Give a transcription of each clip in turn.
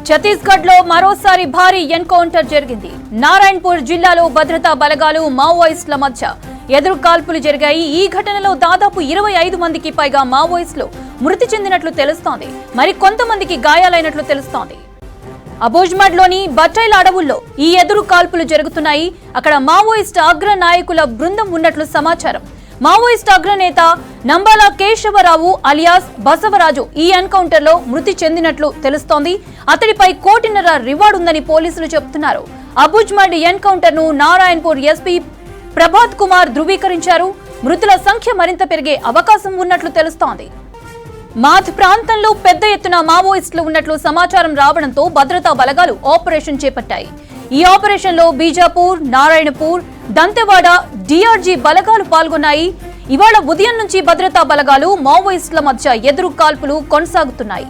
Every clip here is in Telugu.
ఛత్తీస్గఢ్ లో మరోసారి భారీ ఎన్కౌంటర్ జరిగింది. నారాయణపూర్ జిల్లాలో భద్రతా బలగాలు మావోయిస్టుల మధ్య ఎదురు కాల్పులు జరిగాయి. ఈ ఘటనలో దాదాపు 25 మందికి పైగా మావోయిస్టులు మృతి చెందినట్లు తెలుస్తోంది. మరి కొంతమందికి గాయాలైనట్లు తెలుస్తోంది. అబోజ్మడ్ లోని బట్టైల అడవుల్లో ఈ ఎదురు కాల్పులు జరుగుతున్నాయి. అక్కడ మావోయిస్టు అగ్ర నాయకుల బృందం ఉన్నట్లు సమాచారం. మావోయిస్టు అగ్రనేత నంబాల కేశవరావు అలియాస్ బసవరాజు ఈ ఎన్కౌంటర్ లో మృతి చెందినట్లు తెలుస్తోంది. అతడిపై 1.5 కోటి రివార్డు ఉందని పోలీసులు చెబుతున్నారు. అబుజ్మడ్ ఎన్కౌంటర్ ను నారాయణపూర్ ఎస్పీ ప్రభాత్ కుమార్ ధృవీకరించారు. మృతుల సంఖ్య మరింత పెరిగే అవకాశం ఉన్నట్లు తెలుస్తోంది. మాధ్ ప్రాంతంలో పెద్ద ఎత్తున మావోయిస్టులు ఉన్నట్లు సమాచారం రావడంతో భద్రతా బలగాలు ఆపరేషన్ చేపట్టాయి. ఈ ఆపరేషన్ లో బీజాపూర్, నారాయణపూర్, దంతెవాడ డిఆర్జీ బలగాలు పాల్గొన్నాయి. ఇవాళ ఉదయం నుంచి భద్రతా బలగాలు మావోయిస్టుల మధ్య ఎదురు కాల్పులు కొనసాగుతున్నాయి.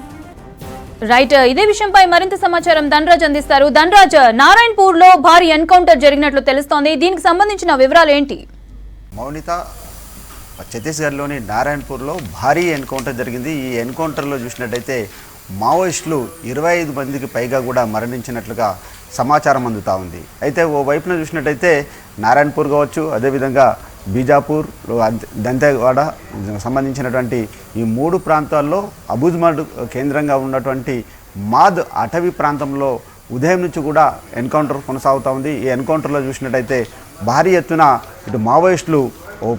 రైట్, ఇదే విషయంపై మరింత సమాచారం ధనరాజ్ అందిస్తారు. ధనరాజ్, నారాయణపూర్ లో భారీ ఎన్కౌంటర్ జరిగినట్లు తెలుస్తోంది. దీనికి సంబంధించిన వివరాలు ఏంటి? మౌనిత, ఛత్తీస్గఢ్లోని నారాయణపూర్లో భారీ ఎన్కౌంటర్ జరిగింది. ఈ ఎన్కౌంటర్లో చూసినట్టయితే మావోయిస్టులు 25 మందికి పైగా కూడా మరణించినట్లుగా సమాచారం అందుతూ ఉంది. అయితే ఓ వైపున చూసినట్టయితే నారాయణపూర్ కావచ్చు, అదేవిధంగా బీజాపూర్, దంతెవాడ సంబంధించినటువంటి ఈ 3 ప్రాంతాల్లో అబుజ్మడ్ కేంద్రంగా ఉన్నటువంటి మాద్ అటవీ ప్రాంతంలో ఉదయం నుంచి కూడా ఎన్కౌంటర్ కొనసాగుతూ ఉంది. ఈ ఎన్కౌంటర్లో చూసినట్టయితే భారీ ఎత్తున ఇటు మావోయిస్టులు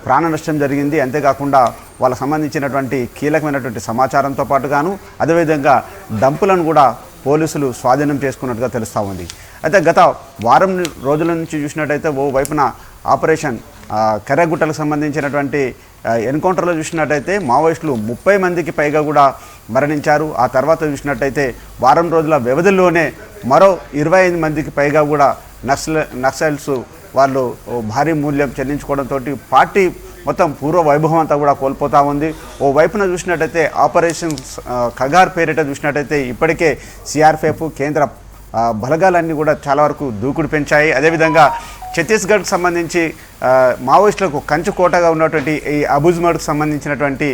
ప్రాణ నష్టం జరిగింది. అంతేకాకుండా వాళ్ళకు సంబంధించినటువంటి కీలకమైనటువంటి సమాచారంతో పాటుగాను అదేవిధంగా డంపులను కూడా పోలీసులు స్వాధీనం చేసుకున్నట్టుగా తెలుస్తూ ఉంది. అయితే గత వారం రోజుల నుంచి చూసినట్టయితే ఓ వైపున ఆపరేషన్ కర్రగుట్టలకు సంబంధించినటువంటి ఎన్కౌంటర్లో చూసినట్టయితే మావోయిస్టులు 30 మందికి పైగా కూడా మరణించారు. ఆ తర్వాత చూసినట్టయితే వారం రోజుల వ్యవధిలోనే మరో 25 మందికి పైగా కూడా నక్సల్స్ వాళ్ళు భారీ మూల్యం చెల్లించుకోవడంతో పార్టీ మొత్తం పూర్వ వైభవం అంతా కూడా కోల్పోతూ ఉంది. ఓ వైపున చూసినట్టయితే ఆపరేషన్ ఖగార్ పేరిట చూసినట్టయితే ఇప్పటికే సిఆర్పిఎఫ్ కేంద్ర బలగాలన్నీ కూడా చాలా వరకు దూకుడు పెంచాయి. అదేవిధంగా ఛత్తీస్గఢ్కి సంబంధించి మావోయిస్టులకు కంచుకోటగా ఉన్నటువంటి ఈ అబుజ్మడ్కు సంబంధించినటువంటి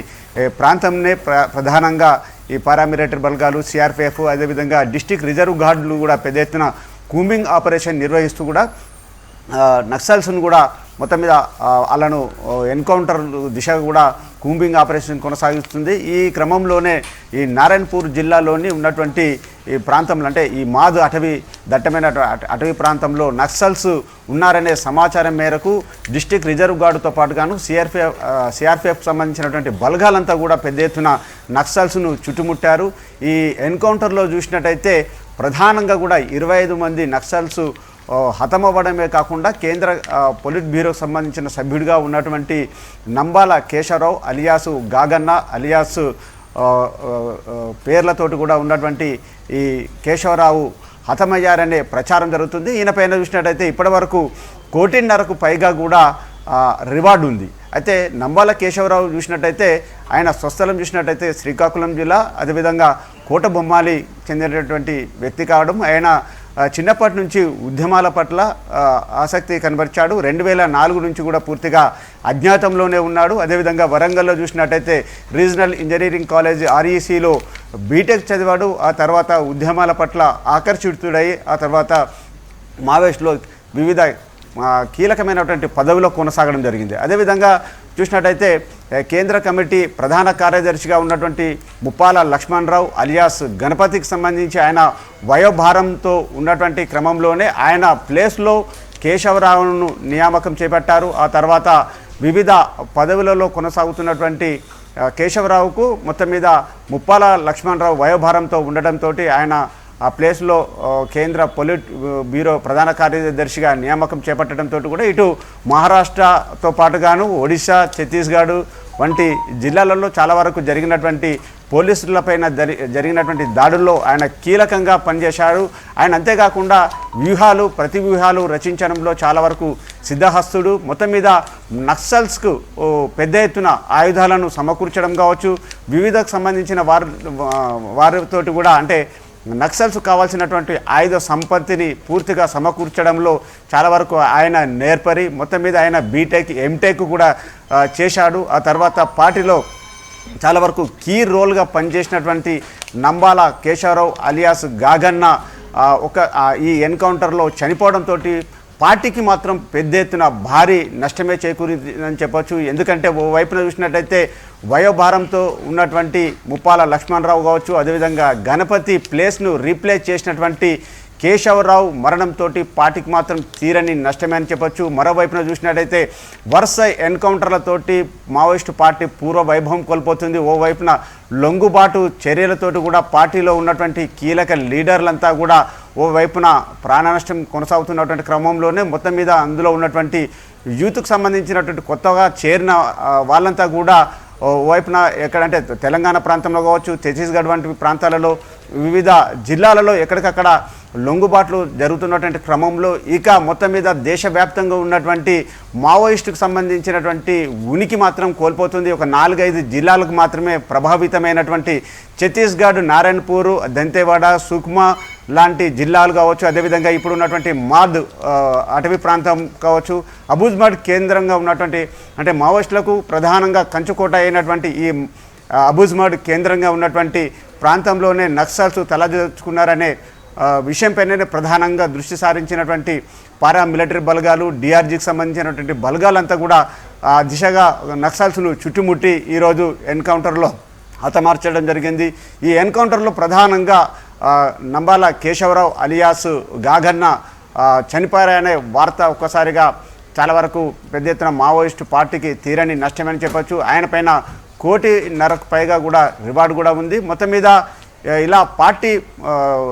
ప్రాంతంనే ప్రధానంగా ఈ పారామిలిటరీ బలగాలు, సిఆర్పిఎఫ్, అదేవిధంగా డిస్ట్రిక్ట్ రిజర్వ్ గార్డులు కూడా పెద్ద ఎత్తున కూంబింగ్ ఆపరేషన్ నిర్వహిస్తూ కూడా నక్సల్స్ను కూడా మొత్తం మీద వాళ్ళను ఎన్కౌంటర్ దిశగా కూడా కూంబింగ్ ఆపరేషన్ కొనసాగిస్తుంది. ఈ క్రమంలోనే ఈ నారాయణపూర్ జిల్లాలోని ఉన్నటువంటి ఈ ప్రాంతంలో అంటే ఈ మాద్ దట్టమైన అటవీ ప్రాంతంలో నక్సల్స్ ఉన్నారనే సమాచారం మేరకు డిస్ట్రిక్ట్ రిజర్వ్ గార్డుతో పాటుగాను సిఆర్పిఎఫ్ సంబంధించినటువంటి బలగాలంతా కూడా పెద్ద ఎత్తున నక్సల్స్ను చుట్టుముట్టారు. ఈ ఎన్కౌంటర్లో చూసినట్టయితే ప్రధానంగా కూడా 25 మంది నక్సల్స్ హతమవ్వడమే కాకుండా కేంద్ర పొలిట్ బ్యూరోకి సంబంధించిన సభ్యుడిగా ఉన్నటువంటి నంబాల కేశవరావు అలియాసు గాగన్న అలియాస్ పేర్లతోటి కూడా ఉన్నటువంటి ఈ కేశవరావు హతమయ్యారనే ప్రచారం జరుగుతుంది. ఈయనపైన చూసినట్టయితే ఇప్పటి వరకు 1.5 కోటి పైగా కూడా రివార్డు ఉంది. అయితే నంబాల కేశవరావు చూసినట్టయితే ఆయన స్వస్థలం చూసినట్టయితే శ్రీకాకుళం జిల్లా, అదేవిధంగా కోటబొమ్మాలి చెందినటువంటి వ్యక్తి కావడం, ఆయన చిన్నప్పటి నుంచి ఉద్యమాల పట్ల ఆసక్తి కనబరిచాడు. 2004 నుంచి కూడా పూర్తిగా అజ్ఞాతంలోనే ఉన్నాడు. అదేవిధంగా వరంగల్లో చూసినట్టయితే రీజనల్ ఇంజనీరింగ్ కాలేజ్ RECలో బీటెక్ చదివాడు. ఆ తర్వాత ఉద్యమాల పట్ల ఆకర్షితుడై ఆ తర్వాత మావోయిస్టులో వివిధ కీలకమైనటువంటి పదవిలో కొనసాగడం జరిగింది. అదేవిధంగా చూసినట్టయితే కేంద్ర కమిటీ ప్రధాన కార్యదర్శిగా ఉన్నటువంటి ముప్పాల లక్ష్మణరావు అలియాస్ గణపతికి సంబంధించి ఆయన వయోభారంతో ఉన్నటువంటి క్రమంలోనే ఆయన ప్లేస్లో కేశవరావును నియామకం చేపట్టారు. ఆ తర్వాత వివిధ పదవులలో కొనసాగుతున్నటువంటి కేశవరావుకు మొత్తం మీద ముప్పాల లక్ష్మణరావు వయోభారంతో ఉండడంతో ఆయన ఆ ప్లేస్లో కేంద్ర పొలిట్ బ్యూరో ప్రధాన కార్యదర్శిగా నియామకం చేపట్టడంతో కూడా ఇటు మహారాష్ట్రతో పాటుగాను ఒడిశా, ఛత్తీస్గఢ్ వంటి జిల్లాలలో చాలా వరకు జరిగినటువంటి పోలీసులపైన జరిగినటువంటి దాడుల్లో ఆయన కీలకంగా పనిచేశారు. ఆయన అంతేకాకుండా ప్రతి వ్యూహాలు రచించడంలో చాలా వరకు సిద్ధహస్తుడు. మొత్తం మీద నక్సల్స్కు పెద్ద ఎత్తున ఆయుధాలను సమకూర్చడం కావచ్చు, వివిధకు సంబంధించిన వారితోటి కూడా అంటే నక్సల్స్ కావాల్సినటువంటి ఆయుధ సంపత్తిని పూర్తిగా సమకూర్చడంలో చాలా వరకు ఆయన నేర్పరి. మొత్తం మీద ఆయన బీటెక్, ఎంటెక్ కూడా చేశాడు. ఆ తర్వాత పార్టీలో చాలా వరకు కీ రోల్గా పనిచేసినటువంటి నంబాల కేశవరావు అలియాస్ గాగన్న ఈ ఎన్కౌంటర్లో చనిపోవడంతో పార్టీకి మాత్రం పెద్ద ఎత్తున భారీ నష్టమే చేకూరిందని చెప్పొచ్చు. ఎందుకంటే ఓ వైపున చూసినట్టయితే వయోభారంతో ఉన్నటువంటి ముప్పాల లక్ష్మణరావు కావచ్చు, అదేవిధంగా గణపతి ప్లేస్ను రీప్లేస్ చేసినటువంటి కేశవరావు మరణంతో పార్టీకి మాత్రం తీరని నష్టమే అని చెప్పొచ్చు. మరోవైపున చూసినట్టయితే వరుస ఎన్కౌంటర్లతోటి మావోయిస్టు పార్టీ పూర్వ వైభవం కోల్పోతుంది. ఓవైపున లొంగుబాటు చర్యలతోటి కూడా పార్టీలో ఉన్నటువంటి కీలక లీడర్లంతా కూడా ఓవైపున ప్రాణ నష్టం కొనసాగుతున్నటువంటి క్రమంలోనే మొత్తం మీద అందులో ఉన్నటువంటి యూత్కు సంబంధించినటువంటి కొత్తగా చేరిన వాళ్ళంతా కూడా ఓవైపున ఎక్కడంటే తెలంగాణ ప్రాంతంలో కావచ్చు, ఛత్తీస్గఢ్ వంటి ప్రాంతాలలో వివిధ జిల్లాలలో ఎక్కడికక్కడ లొంగుబాట్లు జరుగుతున్నటువంటి క్రమంలో ఇక మొత్తం మీద దేశవ్యాప్తంగా ఉన్నటువంటి మావోయిస్టుకు సంబంధించినటువంటి ఉనికి మాత్రం కోల్పోతుంది. ఒక 4-5 జిల్లాలకు మాత్రమే ప్రభావితమైనటువంటి ఛత్తీస్గఢ్, నారాయణపూర్, దంతేవాడ, సుక్మా లాంటి జిల్లాలు కావచ్చు, అదేవిధంగా ఇప్పుడు ఉన్నటువంటి మాద్ అటవీ ప్రాంతం కావచ్చు, అబూజ్మడ్ కేంద్రంగా ఉన్నటువంటి అంటే మావోయిస్టులకు ప్రధానంగా కంచుకోట అయినటువంటి ఈ అబూజ్మడ్ కేంద్రంగా ఉన్నటువంటి ప్రాంతంలోనే నక్సల్స్ తలదూర్చుకున్నారనే విషయంపైనే ప్రధానంగా దృష్టి సారించినటువంటి పారామిలిటరీ బలగాలు, డిఆర్జీకి సంబంధించినటువంటి బలగాలంతా కూడా దిశగా నక్సల్స్ను చుట్టుముట్టి ఈరోజు ఎన్కౌంటర్లో హతమార్చడం జరిగింది. ఈ ఎన్కౌంటర్లో ప్రధానంగా నంబాల కేశవరావు అలియాస్ గాగన్న చనిపోయారనే వార్త ఒక్కసారిగా చాలా వరకు పెద్ద ఎత్తున మావోయిస్టు పార్టీకి తీరని నష్టమని చెప్పొచ్చు. ఆయన పైన 1.5 కోటి పైగా కూడా రివార్డు కూడా ఉంది. మొత్తం మీద ఇలా పార్టీ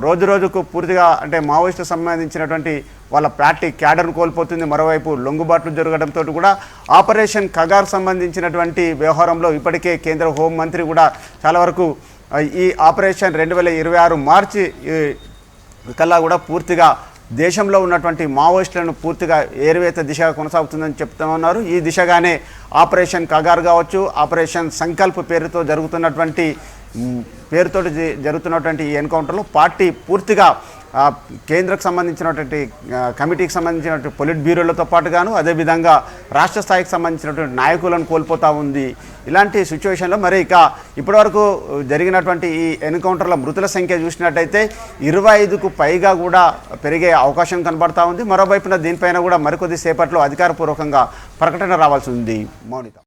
రోజు రోజుకు పూర్తిగా అంటే మావోయిస్టు సంబంధించినటువంటి వాళ్ళ పార్టీ క్యాడర్ను కోల్పోతుంది. మరోవైపు లొంగుబాట్లు జరగడంతో కూడా ఆపరేషన్ కగార్ సంబంధించినటువంటి వ్యవహారంలో ఇప్పటికే కేంద్ర హోంమంత్రి కూడా చాలా వరకు ఈ ఆపరేషన్ 2026 మార్చి కల్లా కూడా పూర్తిగా దేశంలో ఉన్నటువంటి మావోయిస్టులను పూర్తిగా ఏరువేత దిశగా కొనసాగుతుందని చెప్తా ఉన్నారు. ఈ దిశగానే ఆపరేషన్ కగార్ కావచ్చు, ఆపరేషన్ సంకల్ప్ పేరుతో జరుగుతున్నటువంటి ఈ ఎన్కౌంటర్లో పార్టీ పూర్తిగా కేంద్రకు సంబంధించినటువంటి కమిటీకి సంబంధించినటువంటి పొలిట్ బ్యూరోలతో పాటుగాను అదేవిధంగా రాష్ట్ర స్థాయికి సంబంధించినటువంటి నాయకులను కోల్పోతూ ఉంది. ఇలాంటి సిచ్యువేషన్లో మరి ఇక ఇప్పటివరకు జరిగినటువంటి ఈ ఎన్కౌంటర్ల మృతుల సంఖ్య చూసినట్టయితే 25కు పైగా కూడా పెరిగే అవకాశం కనబడతా ఉంది. మరోవైపున దీనిపైన కూడా మరికొద్ది సేపట్లో అధికారపూర్వకంగా ప్రకటన రావాల్సి ఉంది. మౌనిక.